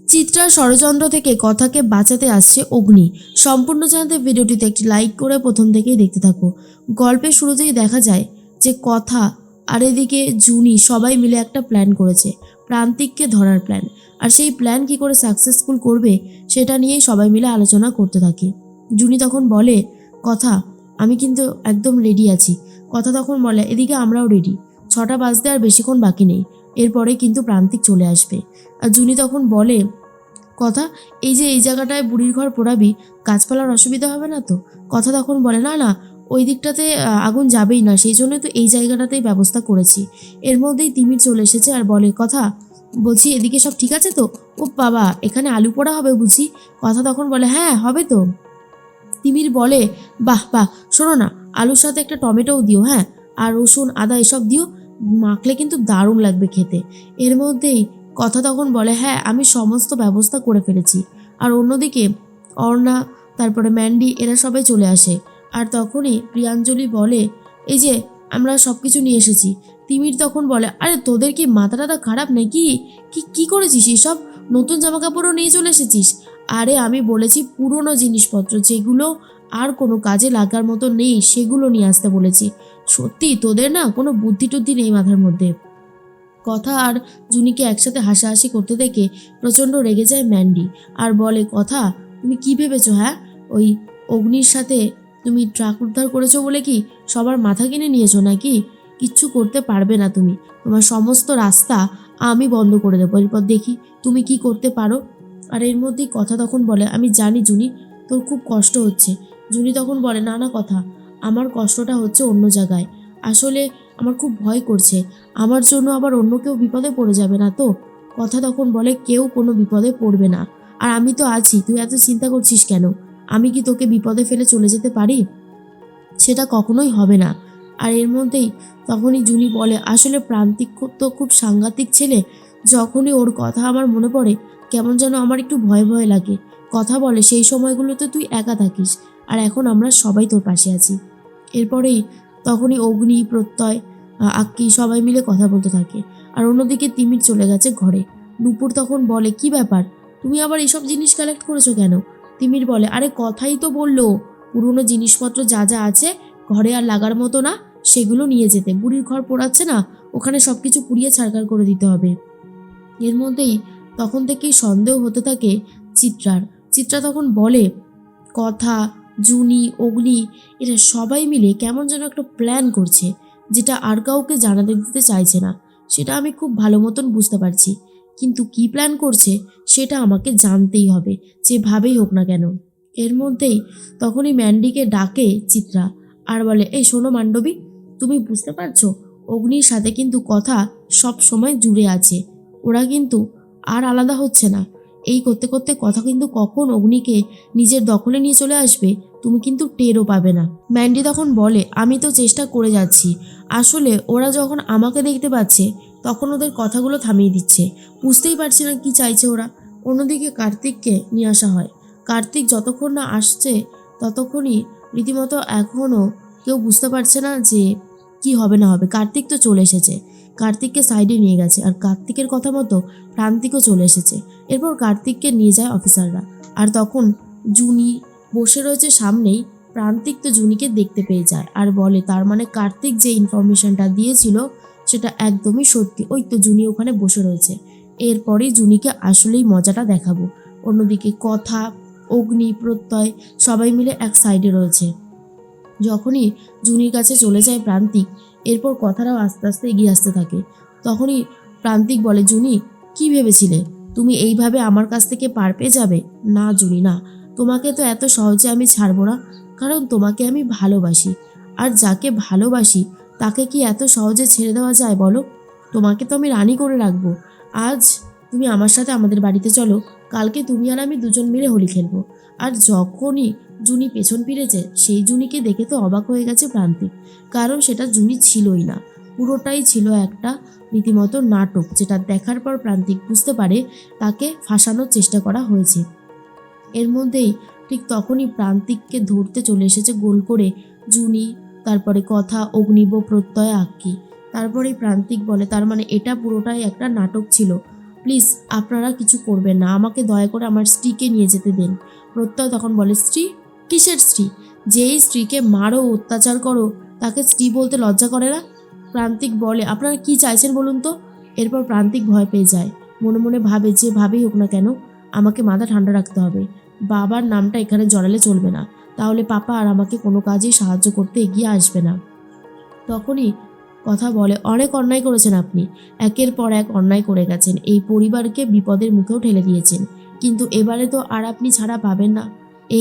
চিত্রার ষড়যন্ত্র থেকে কথাকে বাঁচাতে আসছে অগ্নি। সম্পূর্ণ জানতে ভিডিওটিতে একটি লাইক করে প্রথম থেকেই দেখতে থাকো। গল্পের শুরুতেই দেখা যায় যে কথা আর এদিকে জুনি সবাই মিলে একটা প্ল্যান করেছে, প্রান্তিককে ধরার প্ল্যান। আর সেই প্ল্যান কি করে সাকসেসফুল করবে সেটা নিয়েই সবাই মিলে আলোচনা করতে থাকে। জুনি তখন বলে, কথা আমি কিন্তু একদম রেডি আছি। কথা তখন বলে, এদিকে আমরাও রেডি, 6টা বাজতে আর বেশিক্ষণ বাকি নেই, এরপরে কিন্তু প্রান্তিক চলে আসবে। আর জুনি তখন বলে, কথা এই যে এই জায়গাটায় বুড়ির ঘর পোড়াবি, গাছপালার অসুবিধা হবে না তো? কথা তখন বলে, না না, ওই দিকটাতে আগুন যাবেই না, সেই জন্য তো এই জায়গাটাতেই ব্যবস্থা করেছি। এর মধ্যেই তিমির চলে এসেছে আর বলে, কথা বলছি এদিকে সব ঠিক আছে তো? ও বাবা, এখানে আলু পোড়া হবে বুঝি? কথা তখন বলে, হ্যাঁ হবে তো। তিমির বলে, বাহ বাহ, শোনো না, আলুর সাথে একটা টমেটোও দিও, হ্যাঁ, আর রসুন আদা এসব দিও, মাখলে কিন্তু দারুণ লাগবে খেতে। এর মধ্যেই কথা তখন বলে, হ্যাঁ আমি সমস্ত ব্যবস্থা করে ফেলেছি। আর অন্যদিকে অর্ণা, তারপরে ম্যান্ডি এরা সবাই চলে আসে। আর তখনই প্রিয়াঞ্জলি বলে, এই যে আমরা সব কিছু নিয়ে এসেছি। তিমির তখন বলে, আরে তোদের কি মাথা টাথা খারাপ নাকি? কি কি করেছিস এসব? নতুন জামা কাপড়ও নিয়ে চলে এসেছিস? আরে আমি বলেছি পুরনো জিনিসপত্র যেগুলো আর কোনো কাজে লাগার মতো নেই সেগুলো নিয়ে আসতে বলেছি। সত্যি তোদের না কোনো বুদ্ধি টুদ্ধি নেই মাথার মধ্যে। কথা আর জুনিকে একসাথে হাসাহাসি করতে দেখে প্রচণ্ড রেগে যায় ম্যান্ডি আর বলে, কথা তুমি কি ভেবেছো? হ্যাঁ, ওই অগ্নির সাথে তুমি ট্রাক উদ্ধার করেছো বলে কি সবার মাথা কিনে নিয়েছো নাকি? কিচ্ছু করতে পারবে না তুমি। তোমার সমস্ত রাস্তা আমি বন্ধ করে দেবো, এরপর দেখি তুমি কি করতে পারো। আর এর মধ্যেই কথা তখন বলে, আমি জানি জুনি তোর খুব কষ্ট হচ্ছে। জুনি তখন বলে, না না কথা, আমার কষ্টটা হচ্ছে অন্য জায়গায়। আসলে আমার খুব ভয় করছে, আমার জন্য আবার অন্য কেউ বিপদে পড়ে যাবে না তো? কথা তখন বলে, কেউ কোনো বিপদে পড়বে না, আর আমি তো আছি, তুই এত চিন্তা করছিস কেন? আমি কি তোকে বিপদে ফেলে চলে যেতে পারি? সেটা কখনোই হবে না। আর এর মধ্যেই তখনই জুনি বলে, আসলে প্রান্তিক তো খুব সাংঘাতিক ছেলে। যখনই ওর কথা আমার মনে পড়ে কেমন যেন আমার একটু ভয় ভয় লাগে। কথা বলে, সেই সময়গুলোতে তুই একা থাকিস, আর এখন আমরা সবাই তোর পাশে আছি। এরপরেই তখনই অগ্নি, প্রত্যয়, আক্কি সবাই মিলে কথা বলতে থাকে। আর অন্যদিকে তিমির চলে গেছে ঘরে। নূপুর তখন বলে, কি ব্যাপার, তুমি আবার এসব জিনিস কালেক্ট করেছো কেন? তিমির বলে, আরে কথাই তো বললো পুরনো জিনিসপত্র যা যা আছে ঘরে আর লাগার মতো না সেগুলো নিয়ে যেতে। বুড়ির ঘর পোড়াচ্ছে না, ওখানে সব কিছু পুড়িয়ে ছারখার করে দিতে হবে। এর মধ্যেই তখন থেকেই সন্দেহ হতে থাকে চিত্রার। চিত্রা তখন বলে, কথা, জুনি, অগ্নি এরা সবাই মিলে কেমন যেন একটা প্ল্যান করছে, যেটা আর কাউকে জানাতে দিতে চাইছে না। সেটা আমি খুব ভালো মতন বুঝতে পারছি, কিন্তু কি প্ল্যান করছে সেটা আমাকে জানতেই হবে, যেভাবেই হোক না কেন। এর মধ্যেই তখনই ম্যান্ডিকে ডাকে চিত্রা আর বলে, এই শোনো মান্ডবী, তুমি বুঝতে পারছো অগ্নির সাথে কিন্তু কথা সব সময় জুড়ে আছে, ওরা কিন্তু আর আলাদা হচ্ছে না। এই করতে করতে কথা কিন্তু কখন অগ্নিকে নিজের দখলে নিয়ে চলে আসবে তুমি কিন্তু টেরও পাবে না। ম্যান্ডি তখন বলে, আমি তো চেষ্টা করে যাচ্ছি, আসলে ওরা যখন আমাকে দেখতে পাচ্ছে তখন ওদের কথাগুলো থামিয়ে দিচ্ছে, বুঝতেই পারছি না কি চাইছে ওরা। অন্যদিকে কার্তিককে নিয়ে আসা হয়। কার্তিক যতক্ষণ না আসছে ততক্ষণই রীতিমতো এখনও কেউ বুঝতে পারছে না যে কি হবে না হবে। কার্তিক তো চলে এসেছে, কার্তিককে সাইডে নিয়ে গেছে, আর কার্তিকের কথা মতো প্রান্তিকও চলে এসেছে। এরপর কার্তিককে নিয়ে যায় অফিসাররা। আর তখন জুনি বসে রয়েছে সামনেই। প্রান্তিক তো জুনিকে দেখতে পেয়ে যায় আর বলে, তার মানে কার্তিক যে ইনফরমেশনটা দিয়েছিল সেটা একদমই সত্যি, ওই তো জুনি ওখানে বসে রয়েছে। এরপরেই জুনিকে আসলেই মজাটা দেখাবো। অন্যদিকে কথা, অগ্নি, প্রত্যয় সবাই মিলে এক সাইডে রয়েছে। যখনই জুনির কাছে চলে যায় প্রান্তিক, এরপর কথাটাও আস্তে আস্তে এগিয়ে আসতে থাকে। তখনই প্রান্তিক বলে, জুনি কি ভেবেছিলে তুমি এইভাবে আমার কাছ থেকে পার পেয়ে যাবে? না জুনি না, তোমাকে তো এত সহজে আমি ছাড়বো না, কারণ তোমাকে আমি ভালোবাসি। আর যাকে ভালোবাসি তাকে কি এত সহজে ছেড়ে দেওয়া যায় বলো? তোমাকে তো আমি রানী করে রাখবো। আজ তুমি আমার সাথে আমাদের বাড়িতে চলো, কালকে তুমি আর আমি দুজন মিলে হোলি খেলবো। আর যখনই জুনি পেছন ফিরেছে সেই জুনিকে দেখে তো অবাক হয়ে গেছে প্রান্তিক, কারণ সেটা জুনি ছিলই না, পুরোটাই ছিল একটা রীতিমতো নাটক, যেটা দেখার পর প্রান্তিক বুঝতে পারে তাকে ফাঁসানোর চেষ্টা করা হয়েছে। এর মধ্যেই ঠিক তখনই প্রান্তিককে ধরতে চলে এসেছে গোল করে জুনি, তারপরে কথা, অগ্নিব, প্রত্যয়, আক্কি। তারপরেই প্রান্তিক বলে, তার মানে এটা পুরোটাই একটা নাটক ছিল, প্লিজ আপনারা কিছু করবেন না, আমাকে দয়া করে আমার স্ত্রীকে নিয়ে যেতে দেন। প্রত্যয় তখন বলে, স্ত্রী? কিসের স্ত্রী? যেই স্ত্রীকে মারো, অত্যাচার করো, তাকে স্ত্রী বলতে লজ্জা করে না? প্রান্তিক বলে, আপনারা কি চাইছেন বলুন তো? এরপর প্রান্তিক ভয় পেয়ে যায়, মনে মনে ভাবে যে ভাবেই হোক না কেন আমাকে মাথা ঠান্ডা রাখতে হবে, বাবার নামটা এখানে জড়ালে চলবে না, তাহলে পাপা আর আমাকে কোনো কাজেই সাহায্য করতে এগিয়ে আসবে না। তখনই কথা বলে, অনেক অন্যায় করেছেন আপনি, একের পর এক অন্যায় করে গেছেন, এই পরিবারকে বিপদের মুখেও ঠেলে দিয়েছেন, কিন্তু এবারে তো আর আপনি ছাড়া পাবেন না,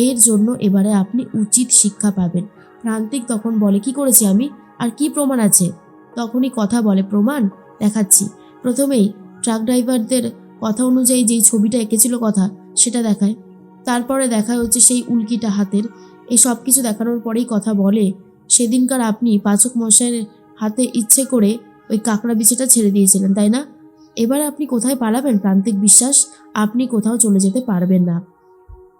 এর জন্য এবারে আপনি উচিত শিক্ষা পাবেন। প্রান্তিক তখন বলে, কি করেছি আমি, আর কি প্রমাণ আছে? তখনই কথা বলে, প্রমাণ দেখাচ্ছি। প্রথমেই ট্রাক ড্রাইভারদের কথা অনুযায়ী যেই ছবিটা এঁকেছিল কথা, সেটা দেখায়। তারপরে দেখায় হচ্ছে সেই উল্কিটা হাতের। এই সব কিছু দেখানোর পরেই কথা বলে, সেদিনকার আপনি পাচক মশাইয়ের হাতে ইচ্ছে করে ওই কাঁকড়া বিছেটা ছেড়ে দিয়েছিলেন, তাই না? এবার আপনি কোথায় পালাবেন প্রান্তিক বিশ্বাস? আপনি কোথাও চলে যেতে পারবেন না।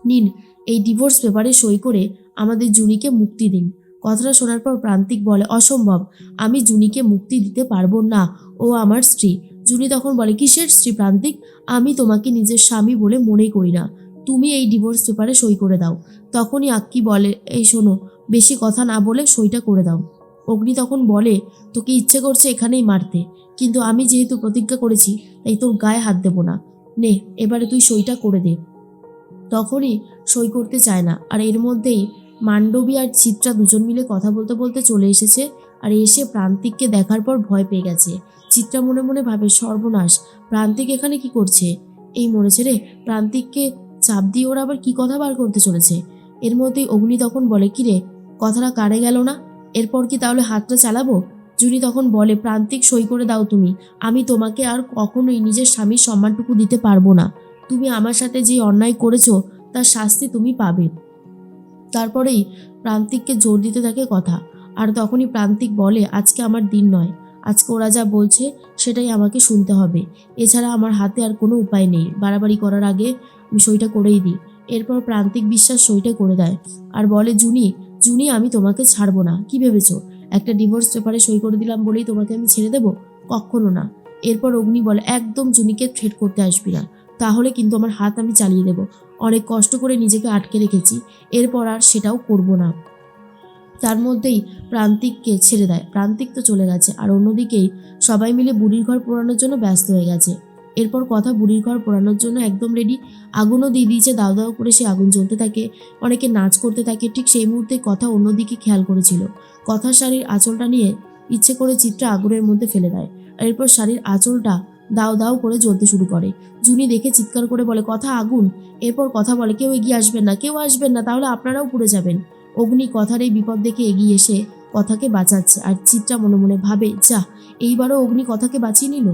নিন, এই ডিভোর্স পেপারে সই করে আমাদের জুনিকে মুক্তি দিন। কথাটা শোনার পর প্রান্তিক বলে, অসম্ভব, আমি জুনিকে মুক্তি দিতে পারবো না, ও আমার স্ত্রী। জুনি তখন বলে, কিসের স্ত্রী প্রান্তিক? আমি তোমাকে নিজের স্বামী বলে মনেই করি না, তুমি এই ডিভোর্স পেপারে সই করে দাও। তখনই আক্কি বলে, এই শোনো, বেশি কথা না বলে সইটা করে দাও। অগ্নি তখন বলে, তোকে ইচ্ছে করছে এখানেই মারতে, কিন্তু আমি যেহেতু প্রতিজ্ঞা করেছি তাই তোর গায়ে হাত দেবো না। নে, এবারে তুই সইটা করে দে। তখনই সই করতে চায় না, আর এর মধ্যেই মান্ডবী আর চিত্রা দুজন মিলে কথা বলতে বলতে চলে এসেছে, আর এসে প্রান্তিককে দেখার পর ভয় পেয়ে গেছে। চিত্রা মনে মনে ভাবে, সর্বনাশ, প্রান্তিক এখানে কি করছে? এই মরেছে রে, প্রান্তিককে চাপ দিয়ে ওরা আবার কি কথা বার করতে চলেছে। এর মধ্যেই অগ্নি তখন বলে, কি রে, কথাটা কানে গেল না? এরপর কি তাহলে হাতটা চালাবো? জুনি তখন বলে, প্রান্তিক সই করে দাও তুমি, আমি তোমাকে আর কখনোই নিজের স্বামীর সম্মানটুকু দিতে পারবো না, তুমি আমার সাথে যে অন্যায় করেছো তার শাস্তি তুমি পাবে। তারপরেই প্রান্তিককে জোর দিতে থাকে কথা, আর তখনই প্রান্তিক বলে, আজকে আমার দিন নয়, আজকে ওরা যা বলছে সেটাই আমাকে শুনতে হবে, এছাড়া আমার হাতে আর কোনো উপায় নেই, বাড়াবাড়ি করার আগে আমি সইটা করেই দিই। এরপর প্রান্তিক বিশ্বাস সইটা করে দেয় আর বলে, জুনি, জুনি, আমি তোমাকে ছাড়বো না, কি ভেবেছো একটা ডিভোর্স পেপারে সই করে দিলাম বলেই তোমাকে আমি ছেড়ে দেবো? কখনো না। এরপর অগ্নি বলে, একদম জুনিকে থ্রেট করতে আসবি না, তাহলে কিন্তু আমার হাত আমি চালিয়ে দেবো, অনেক কষ্ট করে নিজেকে আটকে রেখেছি, এরপর আর সেটাও করব না। তার মধ্যেই প্রান্তিককে ছেড়ে দেয়। প্রান্তিক তো চলে গেছে, আর অন্যদিকেই সবাই মিলে বুড়ির ঘর পোড়ানোর জন্য ব্যস্ত হয়ে গেছে। এরপর কথা বুড়ির ঘর পোড়ানোর জন্য একদম রেডি, আগুনও দিয়ে দিয়েছে, দাও দাও করে সে আগুন জ্বলতে থাকে, অনেকে নাচ করতে থাকে। ঠিক সেই মুহূর্তে কথা অন্যদিকে খেয়াল করেছিল, কথার শাড়ির আঁচলটা নিয়ে ইচ্ছে করে চিত্রা আগুনের মধ্যে ফেলে দেয়, আর এরপর শাড়ির আঁচলটা দাও দাও করে জ্বলতে শুরু করে। জুনি দেখে চিৎকার করে বলে, কথা আগুন। এরপর কথা বলে, কেউ এগিয়ে আসবেন না, কেউ আসবেন না, তাহলে আপনারাও পুড়ে যাবেন। অগ্নি কথার এই বিপদ দেখে এগিয়ে এসে কথাকে বাঁচাচ্ছে, আর চিত্রা মনে মনে ভাবে, যা, এইবারও অগ্নি কথাকে বাঁচিয়ে নিল।